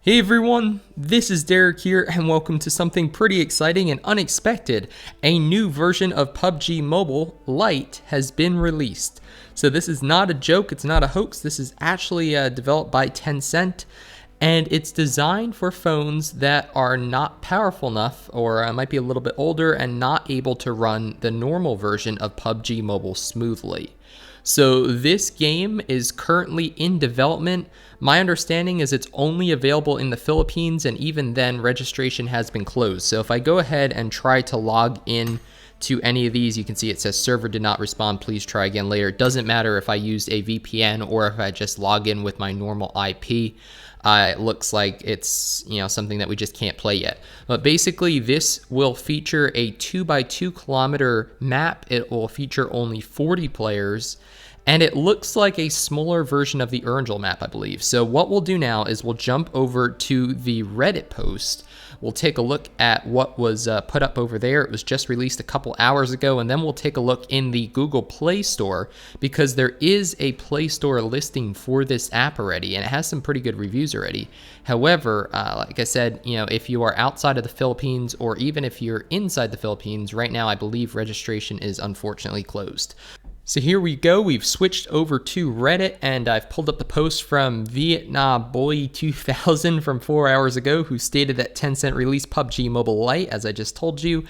Hey everyone, this is Derek here, and welcome to something pretty exciting and unexpected. A new version of PUBG Mobile Lite has been released. So this is not a joke, it's not a hoax, this is actually developed by Tencent, and it's designed for phones that are not powerful enough or might be a little bit older and not able to run the normal version of PUBG Mobile smoothly. So this game is currently in development. My understanding is it's only available in the Philippines, and even then registration has been closed. So if I go ahead and try to log in to any of these, you can see it says server did not respond, please try again later. It doesn't matter if I used a VPN or if I just log in with my normal IP. It looks like it's something that we just can't play yet. But basically, this will feature a 2x2 kilometer map. It will feature only 40 players. And it looks like a smaller version of the Erangel map, I believe. So what we'll do now is we'll jump over to the Reddit post. We'll take a look at what was put up over there. It was just released a couple hours ago. And then we'll take a look in the Google Play Store, because there is a Play Store listing for this app already, and it has some pretty good reviews already. However, like I said, if you are outside of the Philippines, or even if you're inside the Philippines, right now I believe registration is unfortunately closed. So here we go, we've switched over to Reddit, and I've pulled up the post from Vietnam Boy 2000 from 4 hours ago, who stated that Tencent released PUBG Mobile Lite, as I just told you.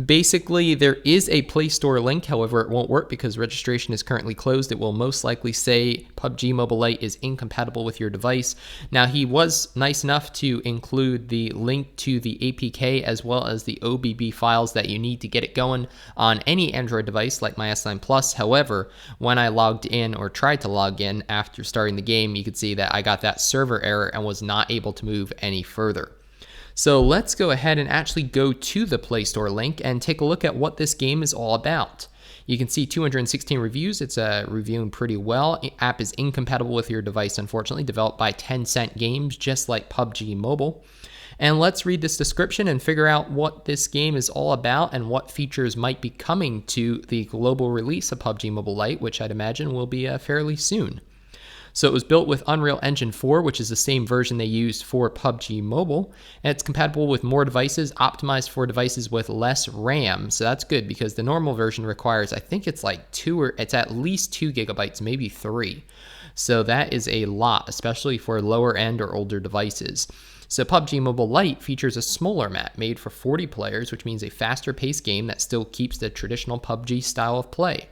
Basically, there is a Play Store link, however, it won't work because registration is currently closed. It will most likely say PUBG Mobile Lite is incompatible with your device. Now, he was nice enough to include the link to the APK as well as the OBB files that you need to get it going on any Android device like my S9 Plus. However, when I logged in or tried to log in after starting the game, you could see that I got that server error and was not able to move any further. So let's go ahead and actually go to the Play Store link and take a look at what this game is all about. You can see 216 reviews. It's reviewing pretty well. The app is incompatible with your device, unfortunately, developed by Tencent Games, just like PUBG Mobile. And let's read this description and figure out what this game is all about and what features might be coming to the global release of PUBG Mobile Lite, which I'd imagine will be fairly soon. So it was built with Unreal Engine 4, which is the same version they used for PUBG Mobile, and it's compatible with more devices, optimized for devices with less RAM. So that's good, because the normal version requires, I think it's like it's at least 2 gigabytes, maybe 3. So that is a lot, especially for lower end or older devices. So PUBG Mobile Lite features a smaller map made for 40 players, which means a faster paced game that still keeps the traditional PUBG style of play.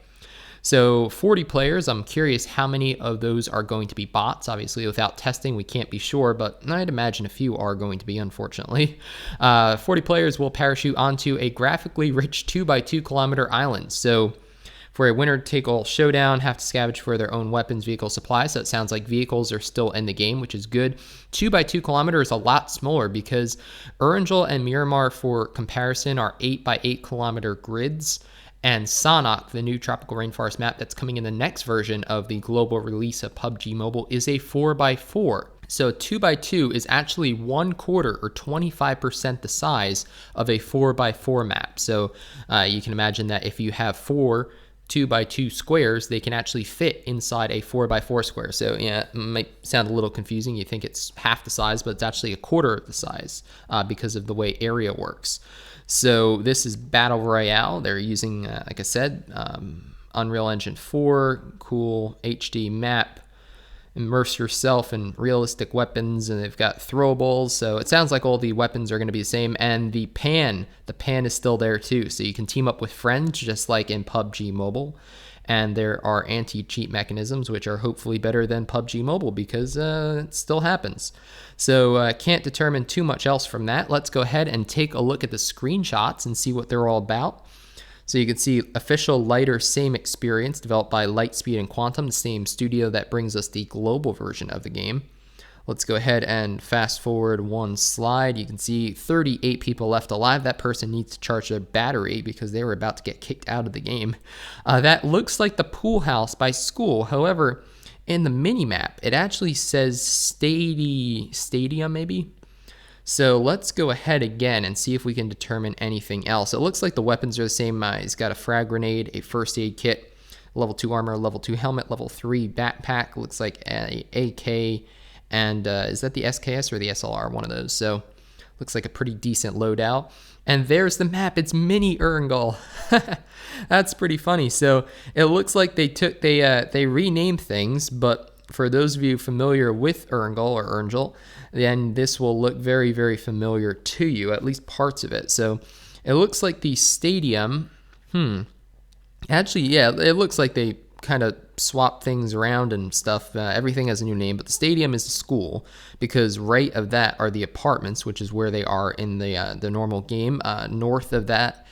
So 40 players, I'm curious how many of those are going to be bots. Obviously, without testing, we can't be sure, but I'd imagine a few are going to be, unfortunately. 40 players will parachute onto a graphically rich 2x2 kilometer island. So for a winner-take-all showdown, have to scavenge for their own weapons, vehicle supply. So it sounds like vehicles are still in the game, which is good. 2x2 kilometers is a lot smaller, because Erangel and Miramar, for comparison, are 8x8 kilometer grids. And Sanhok, the new tropical rainforest map that's coming in the next version of the global release of PUBG Mobile, is a 4x4. So 2x2 is actually 1/4 or 25% the size of a 4x4 map. So you can imagine that if you have 4 2x2 squares, they can actually fit inside a 4x4 square. So yeah, it might sound a little confusing. You think it's half the size, but it's actually a quarter of the size because of the way area works. So this is Battle Royale. They're using, like I said, Unreal Engine 4, cool HD map. Immerse yourself in realistic weapons, and they've got throwables. So it sounds like all the weapons are going to be the same. And the pan is still there too. So you can team up with friends, just like in PUBG Mobile. And there are anti-cheat mechanisms, which are hopefully better than PUBG Mobile, because it still happens. So can't determine too much else from that. Let's go ahead and take a look at the screenshots and see what they're all about. So you can see official lighter same experience, developed by Lightspeed and Quantum, the same studio that brings us the global version of the game. Let's go ahead and fast forward one slide. You can see 38 people left alive. That person needs to charge their battery because they were about to get kicked out of the game. That looks like the pool house by school. However, in the mini-map, it actually says Stadium maybe? So let's go ahead again and see if we can determine anything else. It looks like the weapons are the same. He's got a frag grenade, a first aid kit, level 2 armor, level 2 helmet, level 3 backpack. Looks like a AK And is that the SKS or the SLR? One of those. So looks like a pretty decent loadout. And there's the map. It's mini Erngel. That's pretty funny. So it looks like they renamed things, but for those of you familiar with Erngel or Erngel, then this will look very, very familiar to you, at least parts of it. So it looks like the stadium, actually, yeah, it looks like they kind of swap things around and stuff. Everything has a new name, but the stadium is the school, because right of that are the apartments, which is where they are in the normal game. North of that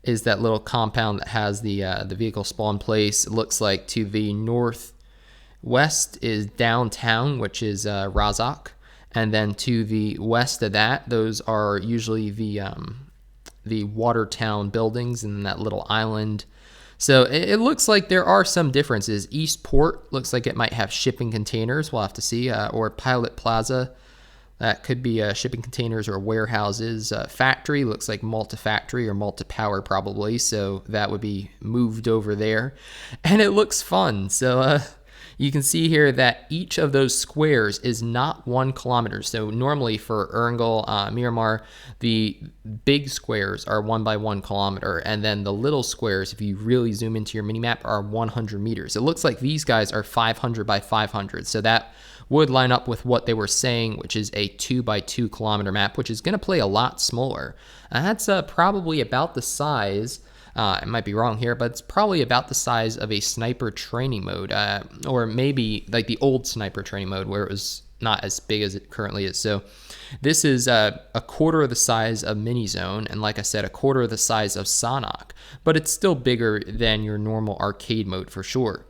is that little compound that has the vehicle spawn place. It looks like to the northwest is downtown, which is Razak, and then to the west of that, those are usually the Watertown buildings and that little island. So it looks like there are some differences. Eastport looks like it might have shipping containers. We'll have to see. Or Pilot Plaza, that could be shipping containers or warehouses. Factory looks like Malta Factory or Malta Power probably. So that would be moved over there. And it looks fun. So you can see here that each of those squares is not 1 kilometer. So normally for Erngel, Miramar, the big squares are 1 by 1 kilometer. And then the little squares, if you really zoom into your minimap, are 100 meters. It looks like these guys are 500 by 500. So that would line up with what they were saying, which is a 2 by 2 kilometer map, which is going to play a lot smaller. And that's probably about the size. I might be wrong here, but it's probably about the size of a sniper training mode, or maybe like the old sniper training mode where it was not as big as it currently is. So this is a quarter of the size of Mini Zone, and like I said, a quarter of the size of Sanhok, but it's still bigger than your normal arcade mode for sure.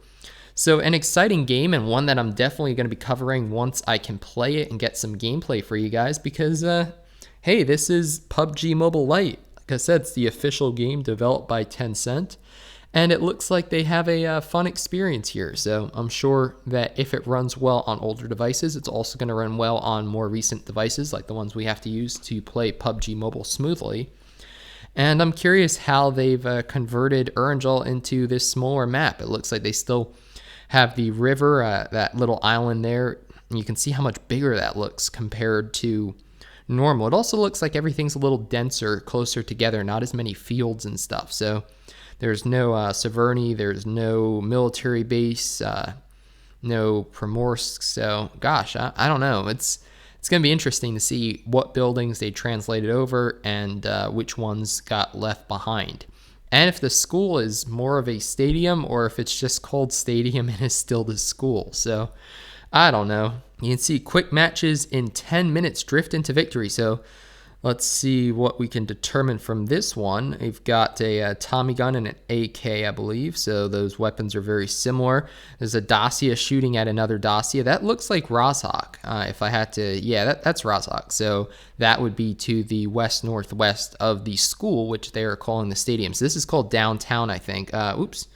So an exciting game, and one that I'm definitely going to be covering once I can play it and get some gameplay for you guys, because hey, this is PUBG Mobile Lite. Like I said, it's the official game developed by Tencent, and it looks like they have a fun experience here. So I'm sure that if it runs well on older devices, it's also going to run well on more recent devices like the ones we have to use to play PUBG Mobile smoothly. And I'm curious how they've converted Erngel into this smaller map. It looks like they still have the river, that little island there, and you can see how much bigger that looks compared to normal. It also looks like everything's a little denser, closer together, not as many fields and stuff. So there's no Severny, there's no military base, no Primorsk. So gosh, I don't know. It's going to be interesting to see what buildings they translated over and which ones got left behind. And if the school is more of a stadium or if it's just called stadium and is still the school. So I don't know. You can see quick matches in 10 minutes drift into victory. So let's see what we can determine from this one. We've got a Tommy gun and an AK, I believe. So those weapons are very similar. There's a Dacia shooting at another Dacia. That looks like Razak. If I had to, yeah, that's Razak. So that would be to the west-northwest of the school, which they are calling the stadium. So this is called downtown, I think. Oops.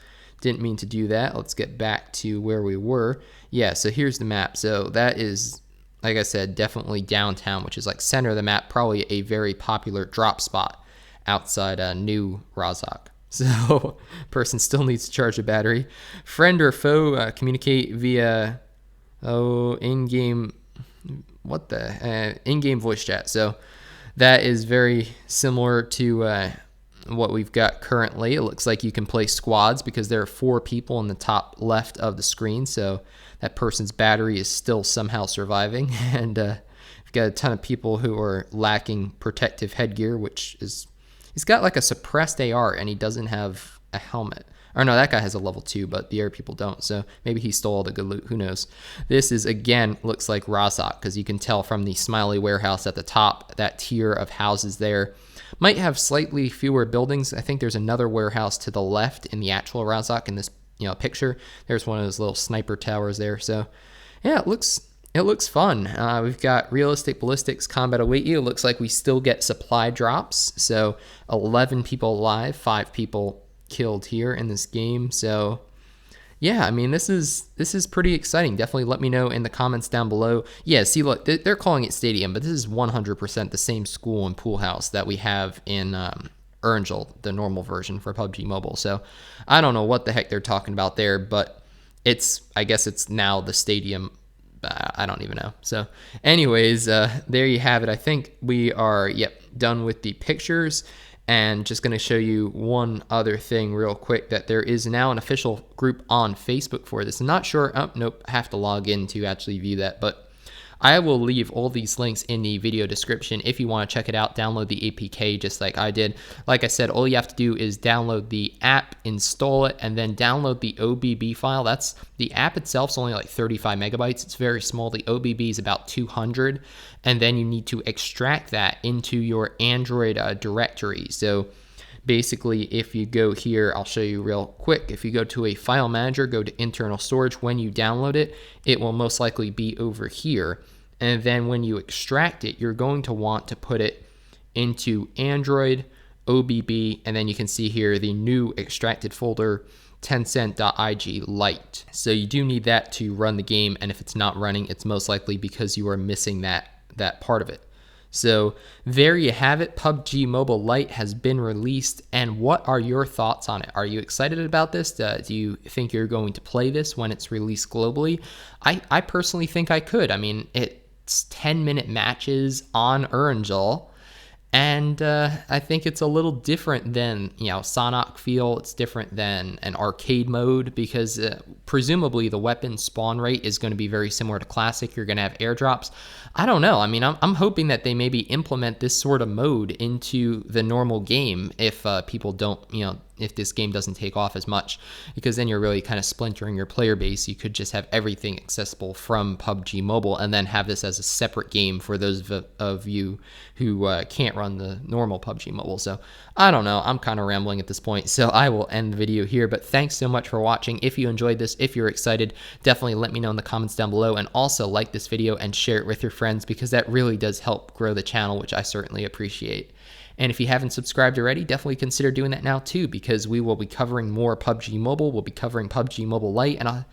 Didn't mean to do that. Let's get back to where we were. Yeah, so here's the map. So that is, like I said, definitely downtown, which is like center of the map, probably a very popular drop spot outside New Razak. So person still needs to charge a battery. Friend or foe communicate via in-game in-game voice chat. So that is very similar to what we've got currently. It looks like you can play squads because there are 4 people in the top left of the screen, so that person's battery is still somehow surviving. And we've got a ton of people who are lacking protective headgear, which is, he's got like a suppressed AR and he doesn't have a helmet. Or no, that guy has a level 2, but the other people don't, so maybe he stole all the good loot, who knows. This is, again, looks like Razak, because you can tell from the smiley warehouse at the top, that tier of houses there might have slightly fewer buildings. I think there's another warehouse to the left in the actual Razak in this picture. There's one of those little sniper towers there. So yeah, it looks fun. We've got realistic ballistics, combat await you. It looks like we still get supply drops. So 11 people alive, 5 people killed here in this game. So yeah, I mean, this is pretty exciting. Definitely let me know in the comments down below. Yeah, see, look, they're calling it stadium, but this is 100% the same school and pool house that we have in Erngel, the normal version for PUBG Mobile. So I don't know what the heck they're talking about there, but I guess it's now the stadium I don't even know. So anyways, there you have it. I think we are, done with the pictures. And just going to show you one other thing real quick, that there is now an official group on Facebook for this. I'm not sure. Oh, nope. I have to log in to actually view that. But I will leave all these links in the video description if you want to check it out. Download the APK just like I did. Like I said, all you have to do is download the app, install it, and then download the OBB file. That's the app itself is only like 35 megabytes. It's very small. The OBB is about 200. And then you need to extract that into your Android directory. So basically, if you go here, I'll show you real quick. If you go to a file manager, go to internal storage. When you download it, it will most likely be over here. And then when you extract it, you're going to want to put it into Android, OBB, and then you can see here the new extracted folder, Tencent.ig Lite. So you do need that to run the game, and if it's not running, it's most likely because you are missing that part of it. So there you have it. PUBG Mobile Lite has been released, and what are your thoughts on it? Are you excited about this? Do you think you're going to play this when it's released globally? I personally think I could. I mean, it's 10-minute matches on Erangel, and I think it's a little different than, Sonic feel. It's different than an arcade mode because presumably the weapon spawn rate is going to be very similar to Classic. You're going to have airdrops. I don't know. I mean, I'm hoping that they maybe implement this sort of mode into the normal game if people don't, if this game doesn't take off as much, because then you're really kind of splintering your player base. You could just have everything accessible from PUBG Mobile and then have this as a separate game for those of you who can't run the normal PUBG Mobile. So I don't know. I'm kind of rambling at this point, so I will end the video here. But thanks so much for watching. If you enjoyed this, if you're excited, definitely let me know in the comments down below, and also like this video and share it with your friends, because that really does help grow the channel, which I certainly appreciate. And if you haven't subscribed already, definitely consider doing that now too, because we will be covering more PUBG Mobile. We'll be covering PUBG Mobile Lite, and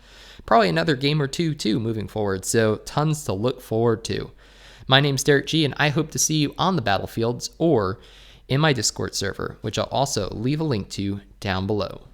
probably another game or two too moving forward. So tons to look forward to. My name's Derek G, and I hope to see you on the battlefields or in my Discord server, which I'll also leave a link to down below.